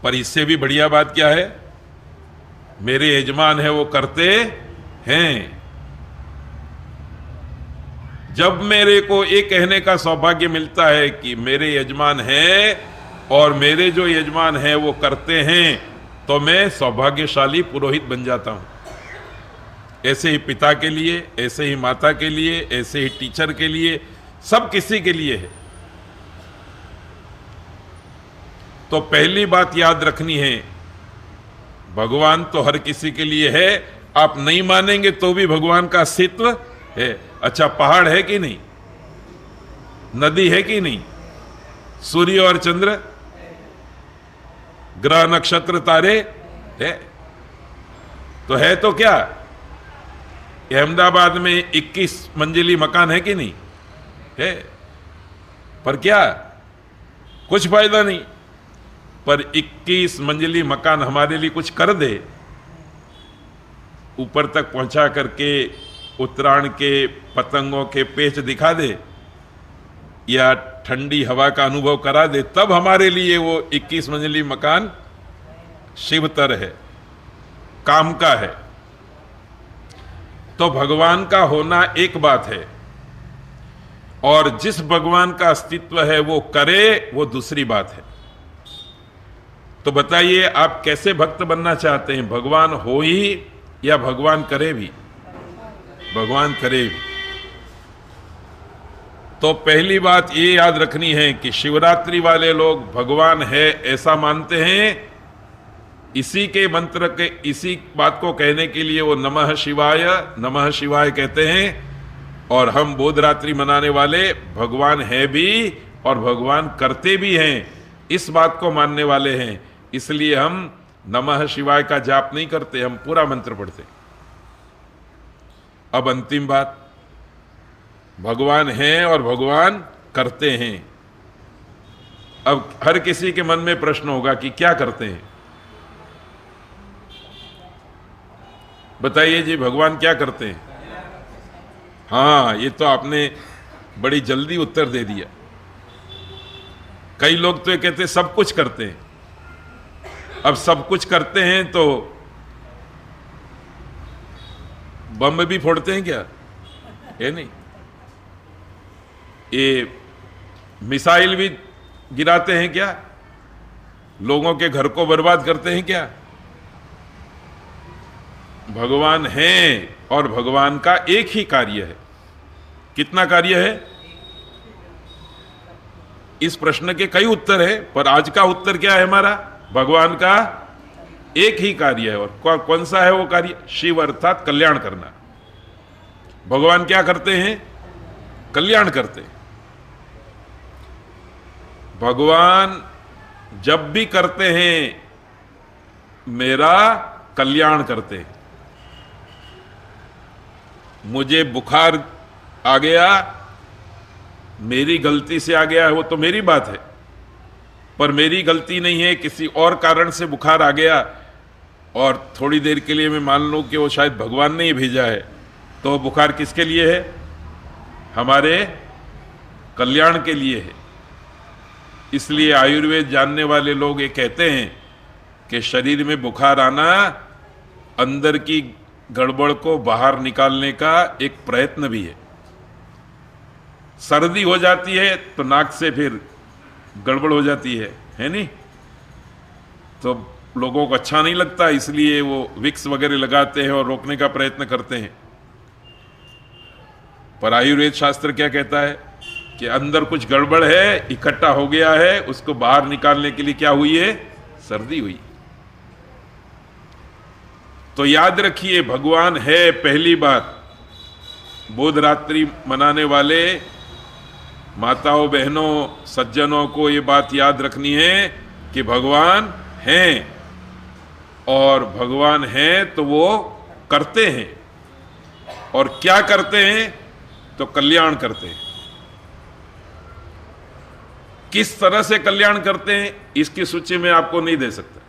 पर इससे भी बढ़िया बात क्या है? मेरे यजमान है वो करते हैं। जब मेरे को ये कहने का सौभाग्य मिलता है कि मेरे यजमान है और मेरे जो यजमान है वो करते हैं, तो मैं सौभाग्यशाली पुरोहित बन जाता हूं। ऐसे ही पिता के लिए, ऐसे ही माता के लिए, ऐसे ही टीचर के लिए, सब किसी के लिए है। तो पहली बात याद रखनी है, भगवान तो हर किसी के लिए है। आप नहीं मानेंगे तो भी भगवान का अस्तित्व है। अच्छा, पहाड़ है कि नहीं? नदी है कि नहीं? सूर्य और चंद्र, ग्रह नक्षत्र तारे है। तो है तो क्या? अहमदाबाद में 21 मंजिली मकान है कि नहीं? है। पर क्या? कुछ फायदा नहीं। पर 21 मंजिली मकान हमारे लिए कुछ कर दे, ऊपर तक पहुंचा करके उत्तरायण के पतंगों के पेच दिखा दे या ठंडी हवा का अनुभव करा दे, तब हमारे लिए वो 21 मंजिली मकान शिवतर है, काम का है। तो भगवान का होना एक बात है, और जिस भगवान का अस्तित्व है वो करे, वो दूसरी बात है। तो बताइए, आप कैसे भक्त बनना चाहते हैं? भगवान हो ही या भगवान करे भी? भगवान करे भी। तो पहली बात ये याद रखनी है कि शिवरात्रि वाले लोग भगवान है ऐसा मानते हैं। इसी के मंत्र के, इसी बात को कहने के लिए वो नमः शिवाय कहते हैं। और हम बोधरात्रि मनाने वाले भगवान है भी और भगवान करते भी हैं, इस बात को मानने वाले हैं। इसलिए हम नमः शिवाय का जाप नहीं करते, हम पूरा मंत्र पढ़ते। अब अंतिम बात, भगवान है और भगवान करते हैं। अब हर किसी के मन में प्रश्न होगा कि क्या करते हैं? बताइए जी, भगवान क्या करते हैं? हाँ, ये तो आपने बड़ी जल्दी उत्तर दे दिया। कई लोग तो ये कहते हैं सब कुछ करते हैं। अब सब कुछ करते हैं तो बम भी फोड़ते हैं क्या? है नहीं? ये मिसाइल भी गिराते हैं क्या? लोगों के घर को बर्बाद करते हैं क्या? भगवान है और भगवान का एक ही कार्य है। कितना कार्य है? इस प्रश्न के कई उत्तर है, पर आज का उत्तर क्या है हमारा? भगवान का एक ही कार्य है। और कौन सा है वो कार्य? शिव अर्थात कल्याण करना। भगवान क्या करते हैं? कल्याण करते हैं। भगवान जब भी करते हैं मेरा कल्याण करते हैं। मुझे बुखार आ गया, मेरी गलती से आ गया है, वो तो मेरी बात है, पर मेरी गलती नहीं है, किसी और कारण से बुखार आ गया और थोड़ी देर के लिए मैं मान लूं कि वो शायद भगवान ने ही भेजा है, तो बुखार किसके लिए है? हमारे कल्याण के लिए है। इसलिए आयुर्वेद जानने वाले लोग ये कहते हैं कि शरीर में बुखार आना अंदर की गड़बड़ को बाहर निकालने का एक प्रयत्न भी है। सर्दी हो जाती है तो नाक से फिर गड़बड़ हो जाती है नहीं? तो लोगों को अच्छा नहीं लगता, इसलिए वो विक्स वगैरह लगाते हैं और रोकने का प्रयत्न करते हैं। पर आयुर्वेद शास्त्र क्या कहता है कि अंदर कुछ गड़बड़ है, इकट्ठा हो गया है, उसको बाहर निकालने के लिए क्या हुई है? सर्दी हुई। तो याद रखिए, भगवान है पहली बात। बोधरात्रि मनाने वाले माताओं, बहनों, सज्जनों को ये बात याद रखनी है कि भगवान हैं, और भगवान हैं तो वो करते हैं। और क्या करते हैं? तो कल्याण करते हैं। किस तरह से कल्याण करते हैं इसकी सूची में आपको नहीं दे सकता,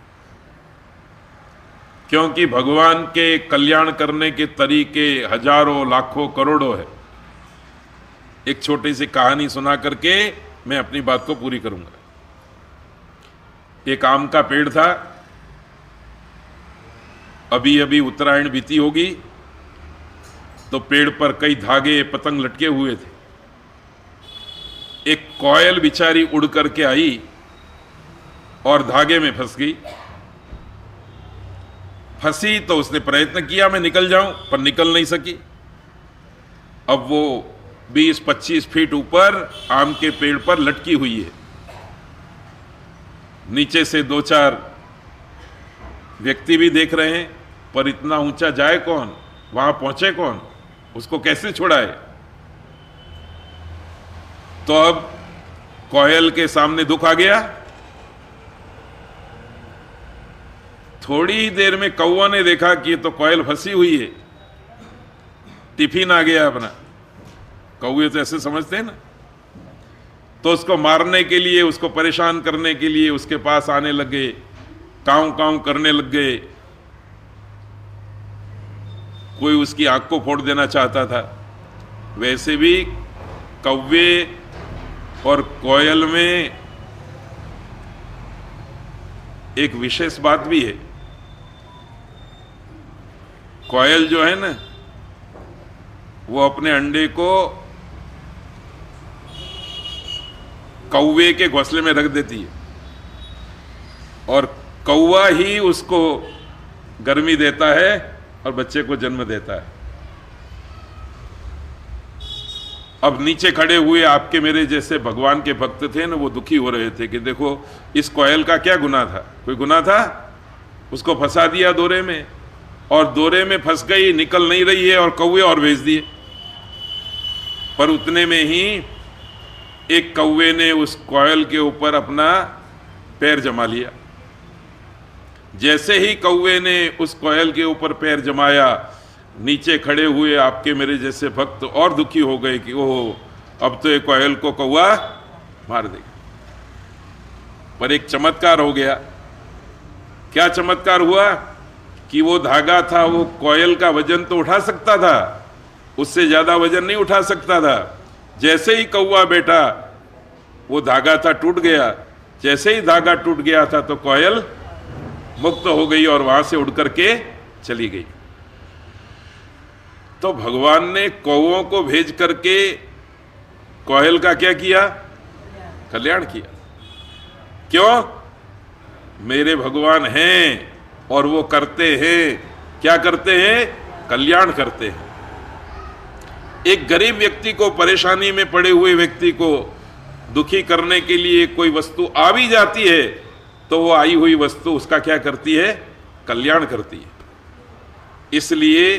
क्योंकि भगवान के कल्याण करने के तरीके हजारों, लाखों, करोड़ों है। एक छोटी सी कहानी सुना करके मैं अपनी बात को पूरी करूंगा। एक आम का पेड़ था, अभी अभी उत्तरायण बीती होगी, तो पेड़ पर कई धागे पतंग लटके हुए थे। एक कोयल बिचारी उड़ करके आई और धागे में फंस गई। फंसी तो उसने प्रयत्न किया मैं निकल जाऊं, पर निकल नहीं सकी। अब वो 20-25 फीट ऊपर आम के पेड़ पर लटकी हुई है। नीचे से 2-4 व्यक्ति भी देख रहे हैं, पर इतना ऊंचा जाए कौन, वहां पहुंचे कौन, उसको कैसे छुड़ाए? तो अब कोयल के सामने दुख आ गया। थोड़ी देर में कौवा ने देखा कि ये तो कोयल फंसी हुई है, टिफिन आ गया अपना। कौवे तो ऐसे समझते हैं ना, तो उसको मारने के लिए, उसको परेशान करने के लिए उसके पास आने लगे, काऊ काऊ करने लग गए। कोई उसकी आंख को फोड़ देना चाहता था। वैसे भी कौवे और कोयल में एक विशेष बात भी है। कोयल जो है ना, वो अपने अंडे को कौवे के घोंसले में रख देती है, और कौवा ही उसको गर्मी देता है और बच्चे को जन्म देता है। अब नीचे खड़े हुए आपके मेरे जैसे भगवान के भक्त थे ना, वो दुखी हो रहे थे कि देखो इस कोयल का क्या गुनाह था? कोई गुनाह था? उसको फंसा दिया दोरे में, और दोरे में फंस गई, निकल नहीं रही है, और कौवे और भेज दिए। पर उतने में ही एक कौवे ने उस कोयल के ऊपर अपना पैर जमा लिया। जैसे ही कौवे ने उस कोयल के ऊपर पैर जमाया, नीचे खड़े हुए आपके मेरे जैसे भक्त और दुखी हो गए कि ओह, अब तो ये कोयल को कौवा मार देगा। पर एक चमत्कार हो गया। क्या चमत्कार हुआ? कि वो धागा था, वो कोयल का वजन तो उठा सकता था, उससे ज्यादा वजन नहीं उठा सकता था। जैसे ही कौवा बैठा, वो धागा था टूट गया। जैसे ही धागा टूट गया था तो कोयल मुक्त हो गई और वहां से उड़ करके चली गई। तो भगवान ने कौवों को भेज करके कोयल का क्या किया? कल्याण किया। क्यों? मेरे भगवान हैं और वो करते हैं। क्या करते हैं? कल्याण करते हैं। एक गरीब व्यक्ति को, परेशानी में पड़े हुए व्यक्ति को दुखी करने के लिए कोई वस्तु आ भी जाती है तो वो आई हुई वस्तु उसका क्या करती है? कल्याण करती है। इसलिए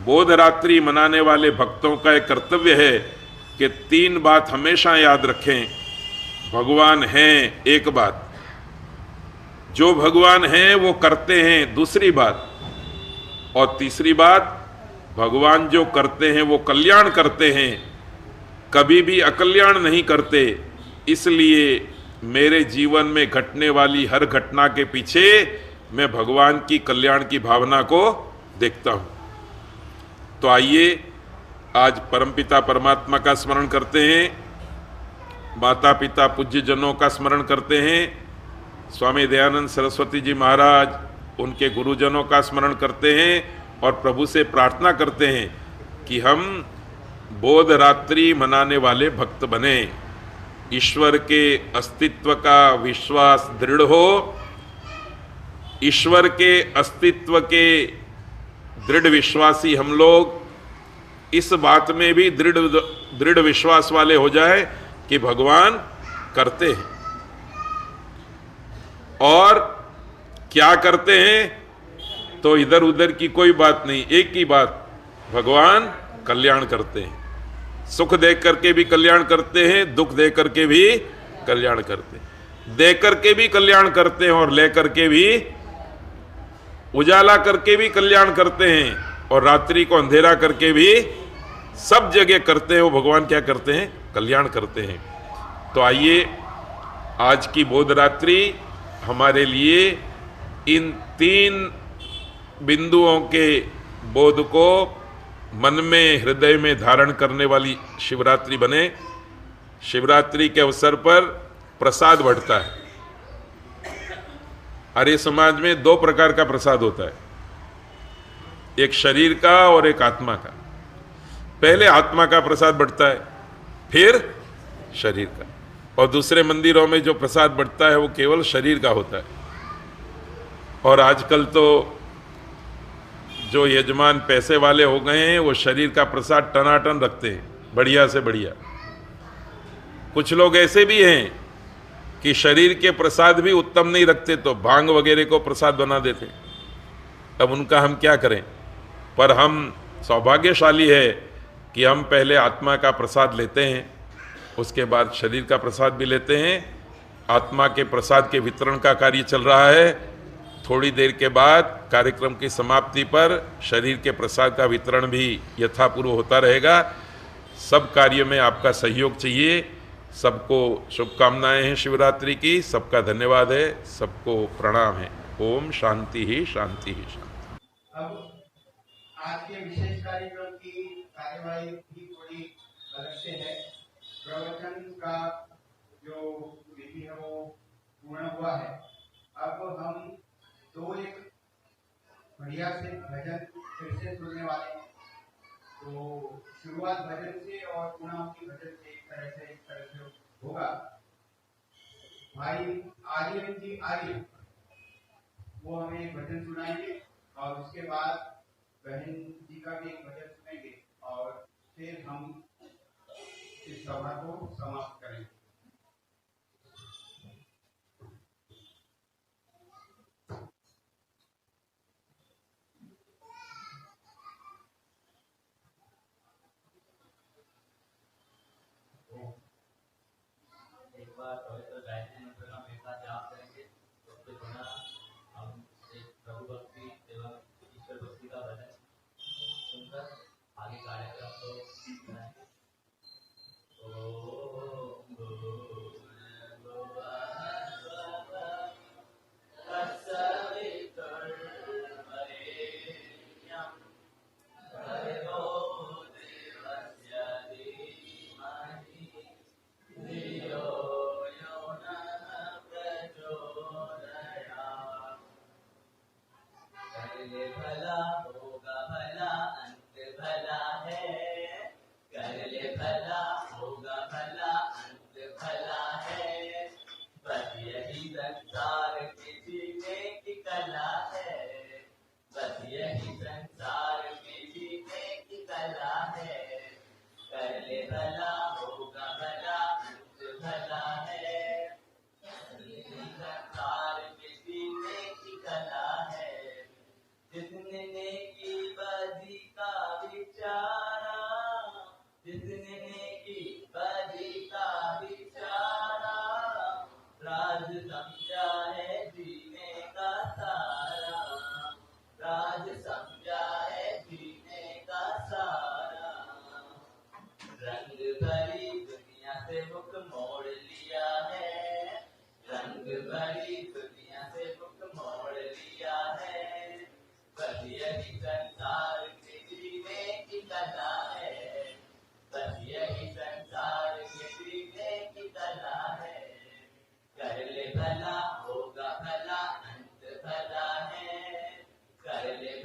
बोधरात्रि मनाने वाले भक्तों का एक कर्तव्य है कि 3 बात हमेशा याद रखें। भगवान हैं एक बात, जो भगवान हैं वो करते हैं दूसरी बात, और तीसरी बात भगवान जो करते हैं वो कल्याण करते हैं, कभी भी अकल्याण नहीं करते। इसलिए मेरे जीवन में घटने वाली हर घटना के पीछे मैं भगवान की कल्याण की भावना को देखता हूं। तो आइए आज परमपिता परमात्मा का स्मरण करते हैं, माता पिता पूज्य जनों का स्मरण करते हैं, स्वामी दयानंद सरस्वती जी महाराज उनके गुरुजनों का स्मरण करते हैं और प्रभु से प्रार्थना करते हैं कि हम बोधरात्रि मनाने वाले भक्त बने। ईश्वर के अस्तित्व का विश्वास दृढ़ हो, ईश्वर के अस्तित्व के दृढ़ विश्वासी हम लोग इस बात में भी दृढ़ विश्वास वाले हो जाए कि भगवान करते हैं। और क्या करते हैं तो इधर उधर की कोई बात नहीं, एक ही बात, भगवान कल्याण करते हैं। सुख दे करके भी कल्याण करते हैं, दुख दे करके भी कल्याण करते हैं, दे करके भी कल्याण करते हैं और ले करके भी, उजाला करके भी कल्याण करते हैं और रात्रि को अंधेरा करके भी, सब जगह करते हैं वो भगवान क्या करते हैं? कल्याण करते हैं। तो आइए आज की बोधरात्रि हमारे लिए इन 3 बिंदुओं के बोध को मन में हृदय में धारण करने वाली शिवरात्रि बने। शिवरात्रि के अवसर पर प्रसाद बढ़ता है। आर्य समाज में 2 प्रकार का प्रसाद होता है, एक शरीर का और एक आत्मा का। पहले आत्मा का प्रसाद बढ़ता है, फिर शरीर का, और दूसरे मंदिरों में जो प्रसाद बढ़ता है वो केवल शरीर का होता है। और आजकल तो जो यजमान पैसे वाले हो गए हैं वो शरीर का प्रसाद टनाटन रखते हैं, बढ़िया से बढ़िया। कुछ लोग ऐसे भी हैं कि शरीर के प्रसाद भी उत्तम नहीं रखते तो भांग वगैरह को प्रसाद बना देते। अब उनका हम क्या करें? पर हम सौभाग्यशाली है कि हम पहले आत्मा का प्रसाद लेते हैं, उसके बाद शरीर का प्रसाद भी लेते हैं। आत्मा के प्रसाद के वितरण का कार्य चल रहा है। थोड़ी देर के बाद कार्यक्रम की समाप्ति पर शरीर के प्रसाद का वितरण भी यथापूर्व होता रहेगा। सब कार्य में आपका सहयोग चाहिए। सबको शुभकामनाएं हैं शिवरात्रि की, सबका धन्यवाद है, सबको प्रणाम है। ओम शांति ही शांति ही शांति। अब आज के विशेष कार्यक्रम की कार्यवाही भी थोड़ी अलग से है। प्रवचन का जो विधि है वो पूर्ण हुआ है। अब हम 2-1 बढ़िया से भजन फिर से सुनने वाले हैं। तो शुरुआत भजन से और पूर्णाहुति भजन से इस तरह से होगा। भाई आर्यन जी आर्य वो हमें एक भजन सुनाएंगे और उसके बाद बहन जी का भी एक भजन सुनेंगे और फिर हम इस सभा को समाप्त करेंगे। एक बार पवित्र गायत्री मंत्र का एक साथ जाप करेंगे। उसके बिना हम एक प्रभु भक्ति एवं ईश्वर भक्ति का भजन सुनकर आगे कार्यक्रम को बनाएंगे।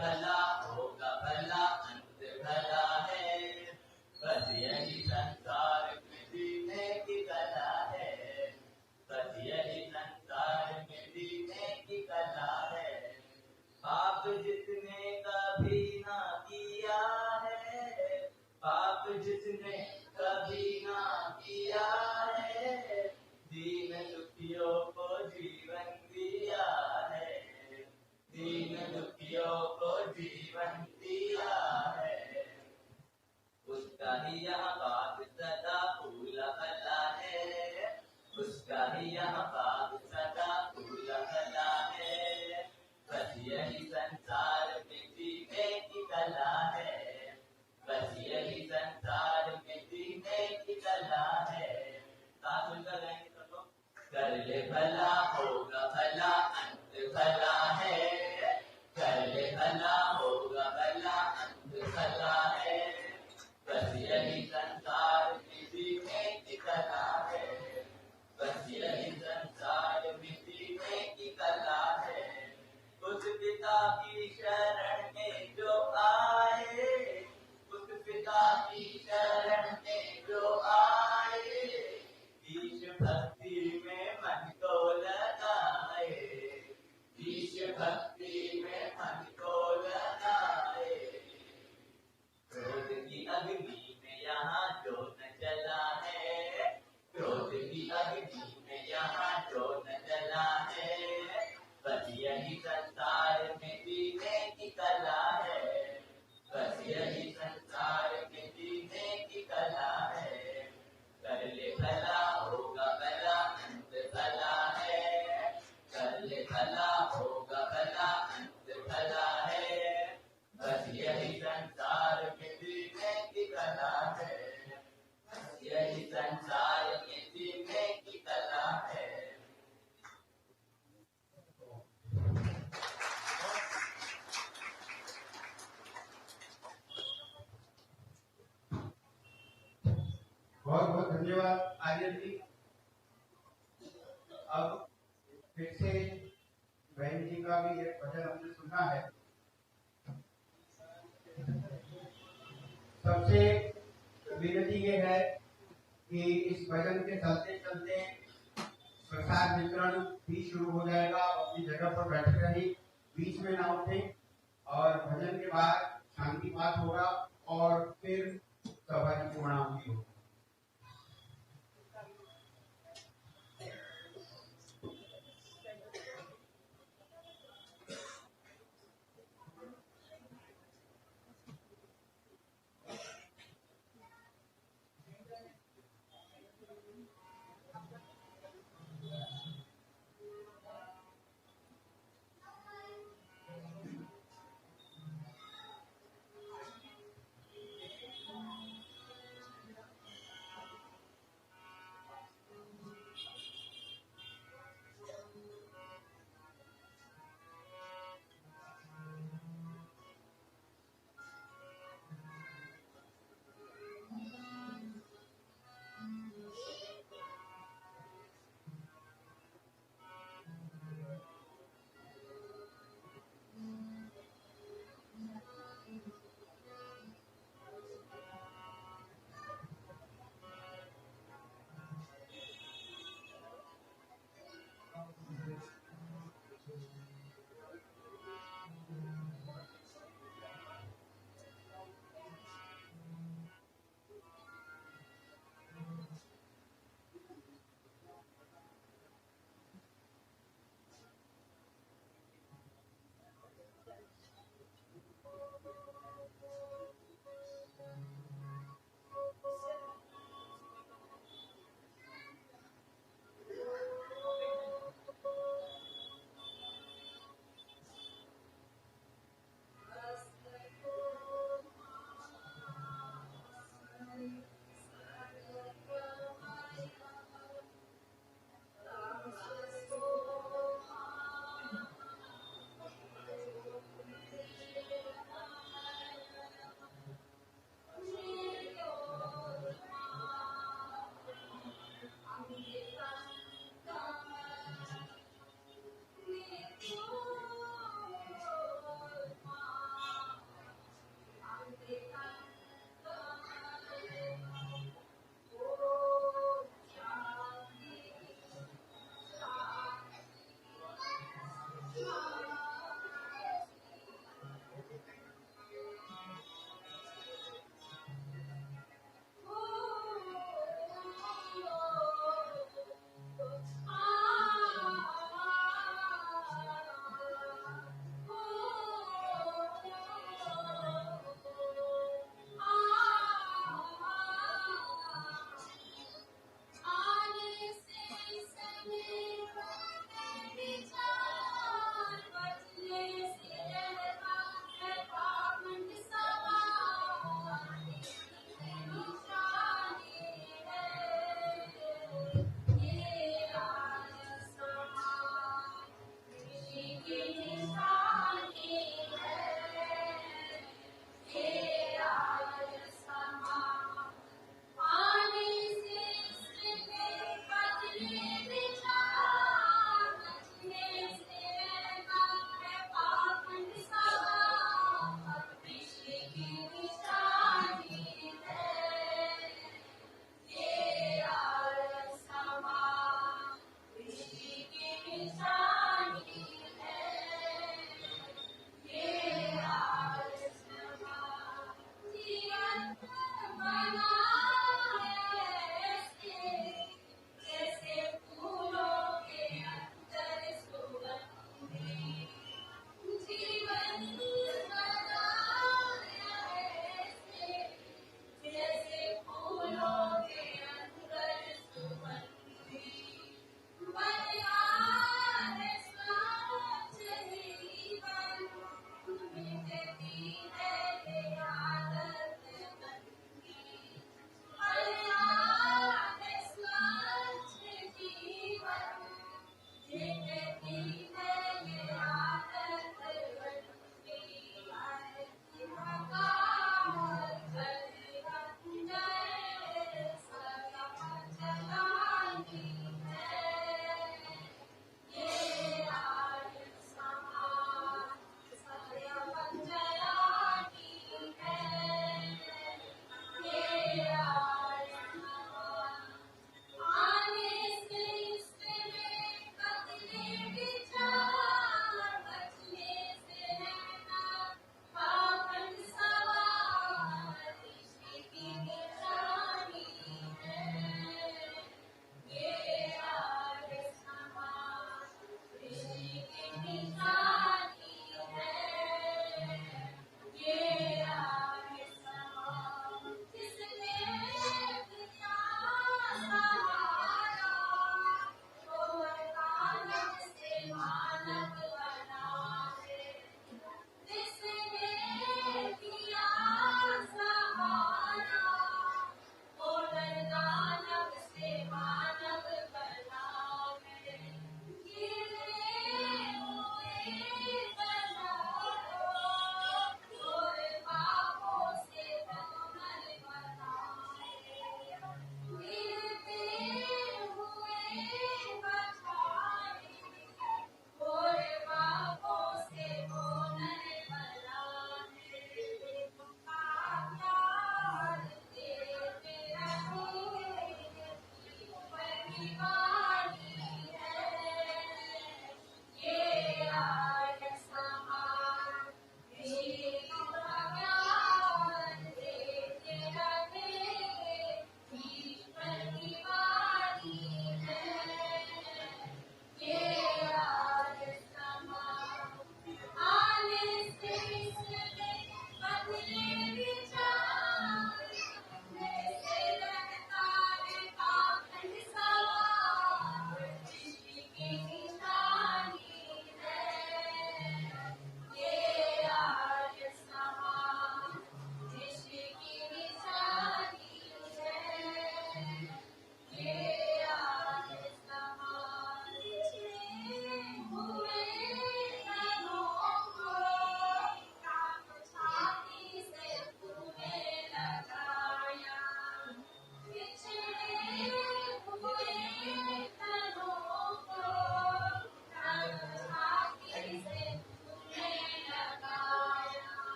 भला होगा भला अंत भला है, बस यही संसार में जीने की कला है, बस यही संसार में जीने की कला है। पाप जिसने कभी ना किया है, पाप जिसने कभी ना किया है, दीन दुखियों को जीवन दिया है, दीन दुखियों को जीवन दिया है। उसका ही यहाँ बाग सदा फूला फला है, उसका ही यहाँ बाग सदा फूला फला है, बस यही संसार में जीने की कला है, बस यही संसार में जीने की कला है। साथ मिलकर गाएंगे सब लोग। कर ले भला होगा भला अंत भला है, कर ले भला होगा भला अंत भला है, बस यही संसार में जीने की कला है, बस यही संसार में जीने की कला है। उस पिता की शरण में जो आए, उस पिता की शरण में जो आए, ईश भक्ति में मन को लगाए, ईश भक्ति में मन को लगाए। क्रोध की अग्नि में यहाँ जो न जला है, क्रोध की अग्नि में यहाँ जो न जला है, बस यही संसार में जीने की कला है, बस यही संसार में जीने की कला है। कर ले भला होगा भला अंत भला है, कर ले भला होगा भला अंत भला है, बस यही संसार में जीने की कला है, बस यही संसार में जीने की कला है। बहुत बहुत धन्यवाद आर्य जी। अब फिर से बहन जी का भी एक भजन हमने सुना है। सबसे विनती ये है कि इस भजन के चलते चलते प्रसाद वितरण भी शुरू हो जाएगा। अपनी जगह पर बैठे रही, बीच में ना उठे, और भजन के बाद शांति पाठ होगा और फिर सभा की पूर्णाहुति होगी।